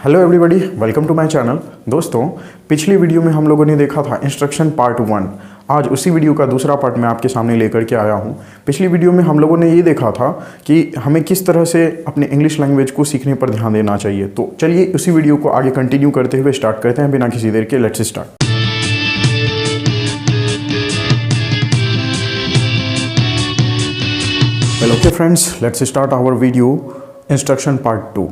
Hello everybody, welcome to my channel. दोस्तों, पिछली video में हम लोगों ने देखा था इंस्ट्रक्शन पार्ट 1। आज उसी वीडियो का दूसरा पार्ट मैं आपके सामने लेकर के आया हूँ। पिछली वीडियो में हम लोगों ने ये देखा था कि हमें किस तरह से अपने इंग्लिश लैंग्वेज को सीखने पर ध्यान देना चाहिए। तो चलिए उसी वीडियो को आगे कंटिन्यू करते हुए स्टार्ट करते हैं बिना किसी देर के। Let's start. Well okay friends, let's start our video instruction part 2।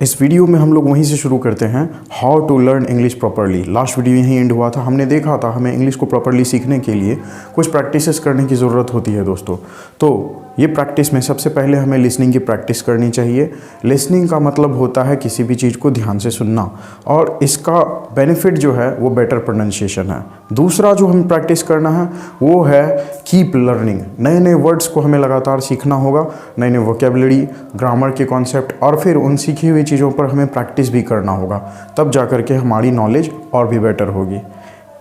इस वीडियो में हम लोग वहीं से शुरू करते हैं, how to learn English properly. Last video यहीं एंड हुआ था। हमने देखा था हमें इंग्लिश को प्रॉपरली सीखने के लिए कुछ प्रैक्टिसेस करने की ज़रूरत होती है दोस्तों। तो ये प्रैक्टिस में सबसे पहले हमें लिसनिंग की प्रैक्टिस करनी चाहिए। लिसनिंग का मतलब होता है किसी भी चीज़ को ध्यान से सुनना, और इसका बेनिफिट जो है वो बेटर प्रोनाउंसिएशन है। दूसरा जो हमें प्रैक्टिस करना है वो है कीप लर्निंग। नए नए वर्ड्स को हमें लगातार सीखना होगा, नए नए वोकेबलरी, ग्रामर के कॉन्सेप्ट, और फिर उन सीखी हुई चीज़ों पर हमें प्रैक्टिस भी करना होगा। तब जा कर के हमारी नॉलेज और भी बेटर होगी।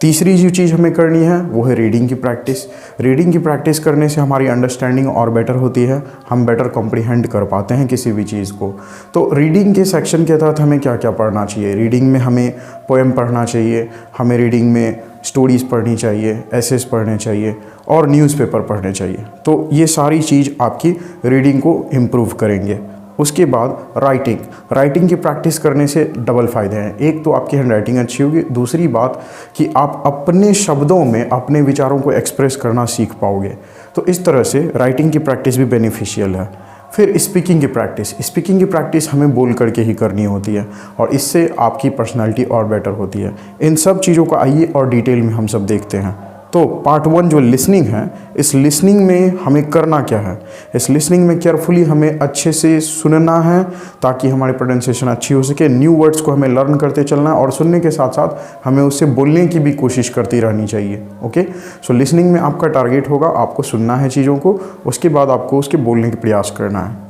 तीसरी जो चीज़ हमें करनी है वो है रीडिंग की प्रैक्टिस। रीडिंग की प्रैक्टिस करने से हमारी अंडरस्टैंडिंग और बेटर होती है, हम बेटर कॉम्प्रिहेंड कर पाते हैं किसी भी चीज़ को। तो रीडिंग के सेक्शन के तहत हमें क्या क्या पढ़ना चाहिए? रीडिंग में हमें पोएम पढ़ना चाहिए, हमें रीडिंग में स्टोरीज़ पढ़नी चाहिए, एसेस पढ़ने चाहिए, और न्यूज़पेपर पढ़ने चाहिए। तो ये सारी चीज़ आपकी रीडिंग को इम्प्रूव करेंगे। उसके बाद राइटिंग की प्रैक्टिस करने से डबल फ़ायदे हैं। एक तो आपकी हैंड राइटिंग अच्छी होगी, दूसरी बात कि आप अपने शब्दों में अपने विचारों को एक्सप्रेस करना सीख पाओगे। तो इस तरह से राइटिंग की प्रैक्टिस भी बेनिफिशियल है। फिर स्पीकिंग की प्रैक्टिस हमें बोल करके ही करनी होती है, और इससे आपकी पर्सनैलिटी और बेटर होती है। इन सब चीज़ों को आइए और डिटेल में हम सब देखते हैं। तो पार्ट 1 जो लिसनिंग है, इस लिसनिंग में हमें करना क्या है? इस लिसनिंग में केयरफुली हमें अच्छे से सुनना है ताकि हमारी प्रोनाउंसिएशन अच्छी हो सके। न्यू वर्ड्स को हमें लर्न करते चलना है, और सुनने के साथ साथ हमें उससे बोलने की भी कोशिश करती रहनी चाहिए। ओके, सो लिसनिंग में आपका टारगेट होगा, आपको सुनना है चीज़ों को, उसके बाद आपको उसके बोलने का प्रयास करना है।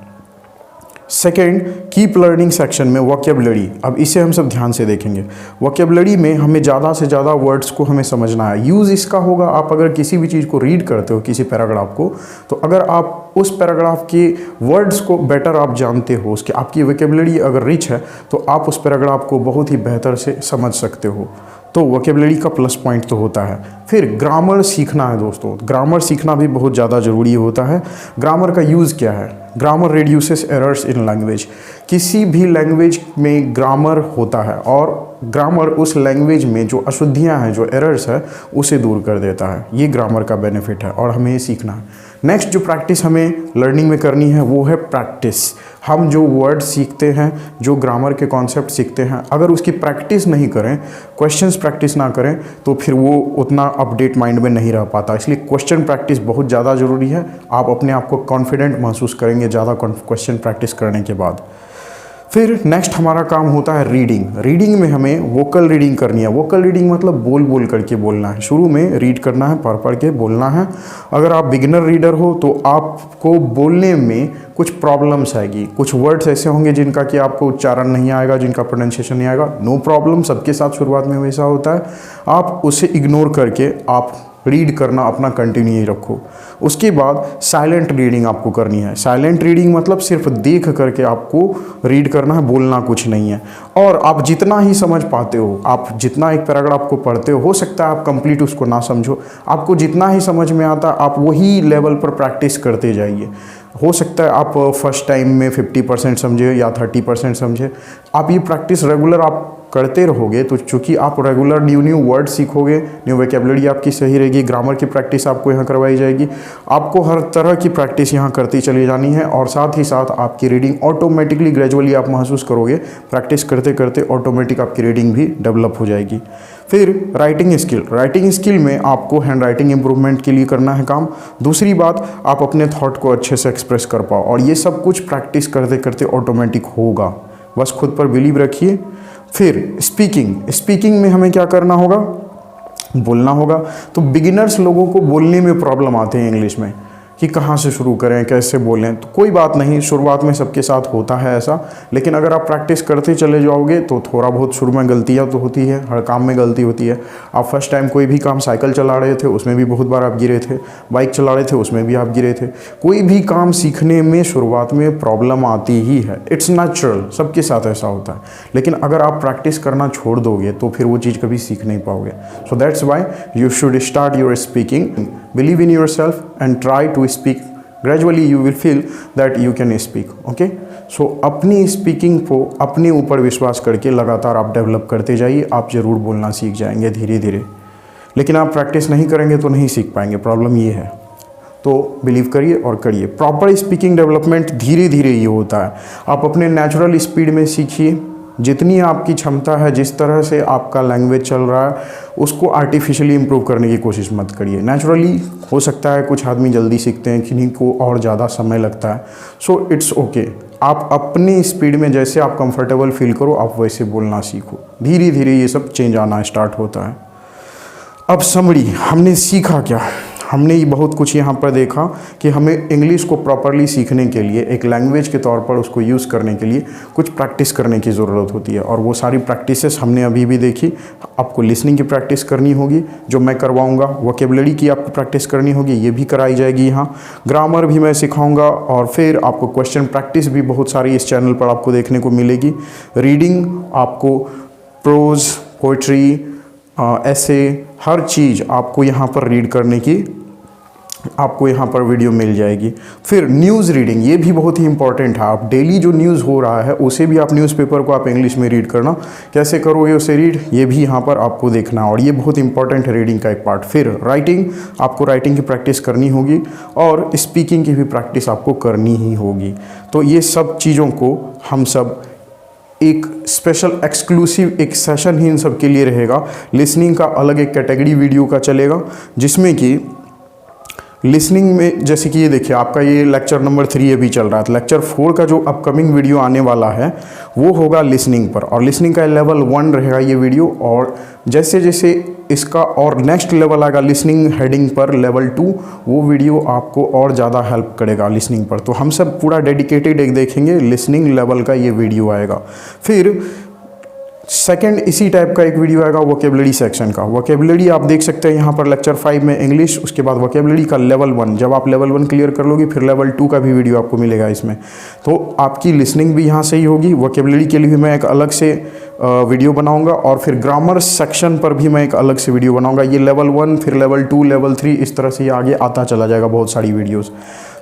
सेकेंड, कीप लर्निंग सेक्शन में वोकेबलरी। अब इसे हम सब ध्यान से देखेंगे। वोकेबलरी में हमें ज़्यादा से ज़्यादा वर्ड्स को हमें समझना है। यूज़ इसका होगा, आप अगर किसी भी चीज़ को रीड करते हो, किसी पैराग्राफ को, तो अगर आप उस पैराग्राफ के वर्ड्स को बेटर आप जानते हो, उसकी आपकी वोकेबलरी अगर रिच है, तो आप उस पैराग्राफ को बहुत ही बेहतर से समझ सकते हो। तो वोकेबलरी का प्लस पॉइंट तो होता है। फिर ग्रामर सीखना है दोस्तों। ग्रामर सीखना भी बहुत ज़्यादा ज़रूरी होता है। ग्रामर का यूज़ क्या है? Grammar reduces errors in language. किसी भी लैंग्वेज में ग्रामर होता है, और ग्रामर उस लैंग्वेज में जो अशुद्धियाँ हैं, जो एरर्स है, उसे दूर कर देता है। ये ग्रामर का बेनिफिट है, और हमें ये सीखना है। नेक्स्ट जो प्रैक्टिस हमें लर्निंग में करनी है वो है प्रैक्टिस। हम जो वर्ड सीखते हैं, जो ग्रामर के कॉन्सेप्ट सीखते हैं, अगर उसकी प्रैक्टिस नहीं करें, क्वेश्चंस प्रैक्टिस ना करें, तो फिर वो उतना अपडेट माइंड में नहीं रह पाता। इसलिए क्वेश्चन प्रैक्टिस बहुत ज़्यादा ज़रूरी है। आप अपने आप को कॉन्फिडेंट महसूस करेंगे ज़्यादा क्वेश्चन प्रैक्टिस करने के बाद। फिर नेक्स्ट हमारा काम होता है रीडिंग में हमें वोकल रीडिंग करनी है। वोकल रीडिंग मतलब बोल करके बोलना है। शुरू में रीड करना है, पढ़ के बोलना है। अगर आप बिगिनर रीडर हो तो आपको बोलने में कुछ प्रॉब्लम्स आएगी। कुछ वर्ड्स ऐसे होंगे जिनका कि आपको उच्चारण नहीं आएगा, जिनका प्रोनाउंसिएशन नहीं आएगा। नो प्रॉब्लम, सबके साथ शुरुआत में वैसा होता है। आप उसे इग्नोर करके आप रीड करना अपना कंटिन्यू ही रखो। उसके बाद साइलेंट रीडिंग आपको करनी है। साइलेंट रीडिंग मतलब सिर्फ देख करके आपको रीड करना है, बोलना कुछ नहीं है। और आप जितना ही समझ पाते हो, आप जितना एक पैराग्राफ को पढ़ते हो सकता है आप कंप्लीट उसको ना समझो। आपको जितना ही समझ में आता है आप वही लेवल पर प्रैक्टिस करते जाइए। हो सकता है आप फर्स्ट टाइम में 50% समझे या 30% समझे। आप ये प्रैक्टिस रेगुलर आप करते रहोगे तो चूँकि आप रेगुलर न्यू वर्ड सीखोगे, न्यू वोकेबलरी आपकी सही रहेगी, ग्रामर की प्रैक्टिस आपको यहाँ करवाई जाएगी। आपको हर तरह की प्रैक्टिस यहाँ करती चली जानी है, और साथ ही साथ आपकी रीडिंग ऑटोमेटिकली ग्रेजुअली आप महसूस करोगे, प्रैक्टिस करते करते ऑटोमेटिक आपकी रीडिंग भी डेवलप हो जाएगी। फिर राइटिंग स्किल में आपको हैंड राइटिंग इंप्रूवमेंट के लिए करना है काम। दूसरी बात, आप अपने थॉट को अच्छे से एक्सप्रेस कर पाओ, और ये सब कुछ प्रैक्टिस करते करते ऑटोमेटिक होगा। बस खुद पर बिलीव रखिए। फिर स्पीकिंग में हमें क्या करना होगा? बोलना होगा। तो बिगिनर्स लोगों को बोलने में प्रॉब्लम आते हैं इंग्लिश में। कि कहाँ से शुरू करें, कैसे बोलें। तो कोई बात नहीं, शुरुआत में सबके साथ होता है ऐसा, लेकिन अगर आप प्रैक्टिस करते चले जाओगे तो थोड़ा बहुत शुरू में गलतियाँ तो होती है, हर काम में गलती होती है। आप फर्स्ट टाइम कोई भी काम, साइकिल चला रहे थे उसमें भी बहुत बार आप गिरे थे, बाइक चला रहे थे उसमें भी आप गिरे थे। कोई भी काम सीखने में शुरुआत में प्रॉब्लम आती ही है, इट्स नेचुरल, सबके साथ ऐसा होता है। लेकिन अगर आप प्रैक्टिस करना छोड़ दोगे तो फिर वो चीज़ कभी सीख नहीं पाओगे। So that's why you should start your speaking, believe in yourself and try to speak. Gradually you will feel that you can speak. Okay, so अपनी स्पीकिंग को अपने ऊपर विश्वास करके लगातार आप डेवलप करते जाइए, आप ज़रूर बोलना सीख जाएंगे धीरे धीरे। लेकिन आप प्रैक्टिस नहीं करेंगे तो नहीं सीख पाएंगे, प्रॉब्लम ये है। तो बिलीव करिए और करिए। प्रॉपर स्पीकिंग डेवलपमेंट धीरे धीरे ये होता है। आप अपने नेचुरल स्पीड में सीखिए, जितनी आपकी क्षमता है, जिस तरह से आपका लैंग्वेज चल रहा है उसको आर्टिफिशियली इम्प्रूव करने की कोशिश मत करिए। नेचुरली हो सकता है कुछ आदमी जल्दी सीखते हैं, किन्हीं को और ज़्यादा समय लगता है। सो इट्स ओके, आप अपनी स्पीड में जैसे आप कंफर्टेबल फील करो आप वैसे बोलना सीखो। धीरे धीरे ये सब चेंज आना स्टार्ट होता है। अब समरी, हमने सीखा क्या? हमने ये बहुत कुछ यहाँ पर देखा कि हमें इंग्लिश को प्रॉपरली सीखने के लिए, एक लैंग्वेज के तौर पर उसको यूज़ करने के लिए कुछ प्रैक्टिस करने की ज़रूरत होती है, और वो सारी प्रैक्टिसेस हमने अभी भी देखी। आपको लिसनिंग की प्रैक्टिस करनी होगी, जो मैं करवाऊँगा। वोकेबलरी की आपको प्रैक्टिस करनी होगी, ये भी कराई जाएगी यहाँ। ग्रामर भी मैं सिखाऊँगा, और फिर आपको क्वेश्चन प्रैक्टिस भी बहुत सारी इस चैनल पर आपको देखने को मिलेगी। रीडिंग, आपको प्रोज, पोइट्री, ऐसे हर चीज़ आपको यहाँ पर रीड करने की आपको यहाँ पर वीडियो मिल जाएगी। फिर न्यूज़ रीडिंग, ये भी बहुत ही इंपॉर्टेंट है। आप डेली जो न्यूज़ हो रहा है उसे भी आप, न्यूज़पेपर को आप इंग्लिश में रीड करना। कैसे करोगे उसे रीड, ये भी यहाँ पर आपको देखना, और ये बहुत इंपॉर्टेंट है रीडिंग का एक पार्ट। फिर राइटिंग, आपको राइटिंग की प्रैक्टिस करनी होगी, और स्पीकिंग की भी प्रैक्टिस आपको करनी ही होगी। तो ये सब चीज़ों को हम सब एक स्पेशल एक्सक्लूसिव एक सेशन ही इन सब के लिए रहेगा। लिसनिंग का अलग एक कैटेगरी वीडियो का चलेगा, जिसमें कि लिसनिंग में, जैसे कि ये देखिए आपका ये लेक्चर नंबर 3 अभी चल रहा है, तो लेक्चर 4 का जो अपकमिंग वीडियो आने वाला है वो होगा लिसनिंग पर, और लिसनिंग का लेवल 1 रहेगा ये वीडियो। और जैसे जैसे इसका और नेक्स्ट लेवल आएगा लिसनिंग हेडिंग पर, लेवल 2, वो वीडियो आपको और ज़्यादा हेल्प करेगा लिसनिंग पर। तो हम सब पूरा डेडिकेटेड एक देखेंगे, लिसनिंग लेवल का ये वीडियो आएगा। फिर सेकंड इसी टाइप का एक वीडियो आएगा वोकेबलरी सेक्शन का। वोकेबलरी आप देख सकते हैं यहाँ पर लेक्चर 5 में इंग्लिश, उसके बाद वोकेबलरी का लेवल 1। जब आप लेवल 1 क्लियर कर लोगे फिर लेवल 2 का भी वीडियो आपको मिलेगा इसमें। तो आपकी लिसनिंग भी यहाँ से ही होगी। वोकेबलरी के लिए भी मैं एक अलग से वीडियो बनाऊंगा, और फिर ग्रामर सेक्शन पर भी मैं एक अलग से वीडियो बनाऊंगा। ये लेवल 1, फिर लेवल 2, लेवल 3, इस तरह से ये आगे आता चला जाएगा बहुत सारी वीडियोज़।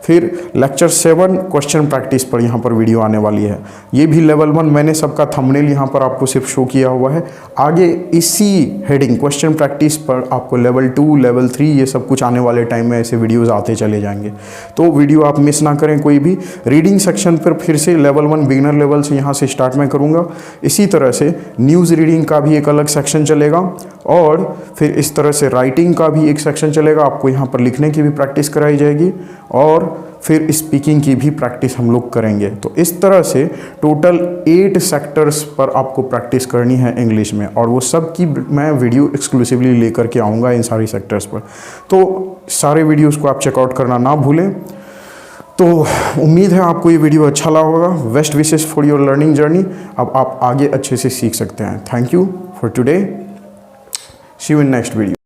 फिर लेक्चर 7 क्वेश्चन प्रैक्टिस पर यहाँ पर वीडियो आने वाली है, ये भी लेवल 1। मैंने सबका थंबनेल यहाँ पर आपको सिर्फ शो किया हुआ है। आगे इसी हेडिंग क्वेश्चन प्रैक्टिस पर आपको लेवल 2, लेवल 3 ये सब कुछ आने वाले टाइम में ऐसे वीडियोस आते चले जाएंगे, तो वीडियो आप मिस ना करें कोई भी। रीडिंग सेक्शन पर फिर से लेवल 1 बिगिनर लेवल से यहाँ से स्टार्ट मैं करूँगा। इसी तरह से न्यूज़ रीडिंग का भी एक अलग सेक्शन चलेगा, और फिर इस तरह से राइटिंग का भी एक सेक्शन चलेगा। आपको यहाँ पर लिखने की भी प्रैक्टिस कराई जाएगी, और फिर स्पीकिंग की भी प्रैक्टिस हम लोग करेंगे। तो इस तरह से टोटल 8 सेक्टर्स पर आपको प्रैक्टिस करनी है इंग्लिश में, और वो सब की मैं वीडियो एक्सक्लूसिवली लेकर के आऊँगा इन सारी सेक्टर्स पर। तो सारे वीडियोस को आप चेकआउट करना ना भूलें। तो उम्मीद है आपको ये वीडियो अच्छा लगा होगा। Best wishes for your learning journey. अब आप आगे अच्छे से सीख सकते हैं। Thank you for today, see you in next video.